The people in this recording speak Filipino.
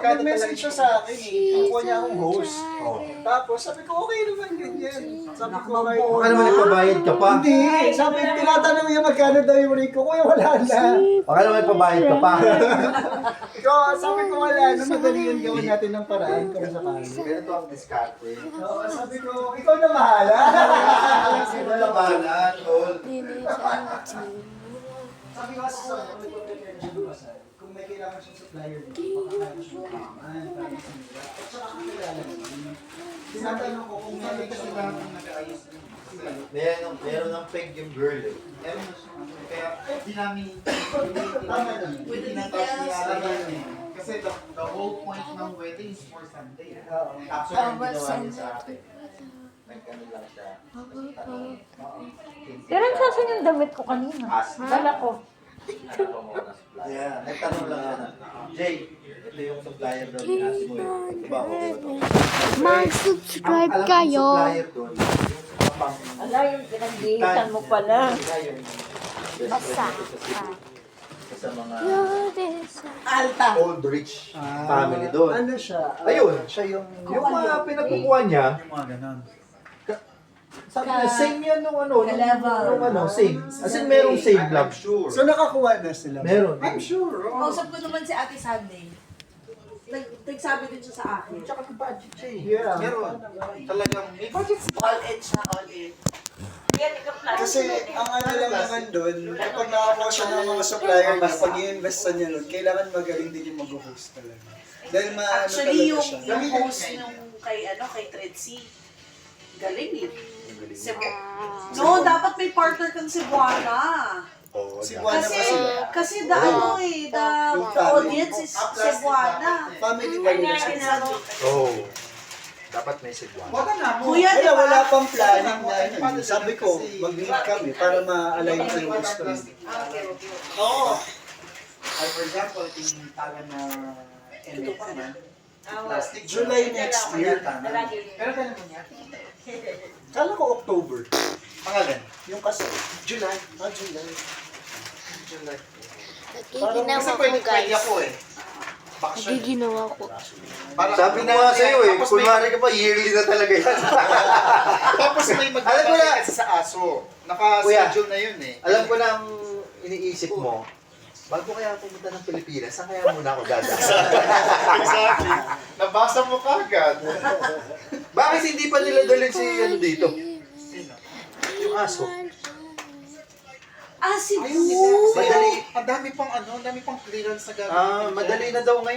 nag-message siya sa akin eh. Kukuha niya akong host. Tapos sabi ko, okay naman ganyan. Sabi ko, okay. Baka naman nagpabayad ka pa. Hindi. Sabi, tinatanong niya magkano daw yung rate ko. Kuya, wala na. Baka naman nagpabayad ka pa. Ikaw, sabi ko wala na. Madali yun gawin natin ng paraan kung sakali. Ganito ang diskarte. Oo, sabi ko, ikaw na bahala. Sino labanan, tol? Sabi ko kasi sa akin, nagpa-prepare siya bukasan. Kung may kailangan siyang supplier dito, makakaya ko siya kailangan para sa nila. At saka kung kilala naman. Tinatanong ko kung may kailangan kong nag-aayos din. Meron ng peg yung girl eh. Meron na siya. Kaya di namin Tama na. tinatapos niya yan eh. Kasi the whole point ng wedding is for Sunday. Oo. Actually, ang ginawa niya sa akin. Nagkano lang siya. Pero saan yung damit ko kanina? Dala ko. Yeah, nagtanong lang yan. Jay, ito yung supplier doon. Ask mo eh. Diba ako? Mag-subscribe Alam ko kayo. yung supplier doon. Yung pang... Ala, yung pinagdihitan mo pala. Basa. Sa mga Alta. old rich family doon. Ano siya? Ayun. Siya yung... Yung mga pinagkukuha niya, Yung mga ganon. sabi niya, same yan nung ano, Ka-level. nung ano, same. As in, merong same love. So nakakuha na sila? Meron. I'm sure. Oo. Kausap ko naman si Ate Sunday. Nagsabi din siya sa akin. Tsaka yung budget siya eh. Yeah. Meron. Talagang may budget. All in siya, all in. Kasi ang ano lang naman doon, kapag nakakuha siya ng mga supplier niya, pag i-investan niya nun, kailangan magaling din yung mag-host talaga. Dahil maano Actually, talaga siya. yung host nung kay Tretzy, galing eh. No, dapat may partner kang Cebuana. Oo, Si Juana Kasi, pa sila. kasi the ano eh, the Yung family. audience is Cebuana. Family pa rin siya. Oo. Dapat may sigwan. Wala na mo. Kuya, di Wala ba? pang planning na yun. Sabi ko, mag-meet kami para ma-align ko yung gusto niya. Okay, okay. Oo. Like for example, yung taga na NX na. Plastic. July next year. Pero ganun mo niya. Kala ko October. Pangalan? Yung kasi. July. July. July. Giginawa Kasi ko pwede guys. ako eh. Bakasyon. Giginawa ko. Sabi ko nga sa'yo eh, kunwari ka pa, yearly na talaga yan. Tapos may Alam ko na. kasi sa aso. Naka-schedule na yun eh. Alam ko na ang iniisip mo, bago kaya pumunta ng Pilipinas, saan kaya muna ako dadaan? Exactly. Nabasa mo kagad. Bakit hindi pa nila dalhin si ano dito? Yung aso. Ah, si Madali. Ang dami pang clearance na gagawin. Madali na daw ngayon.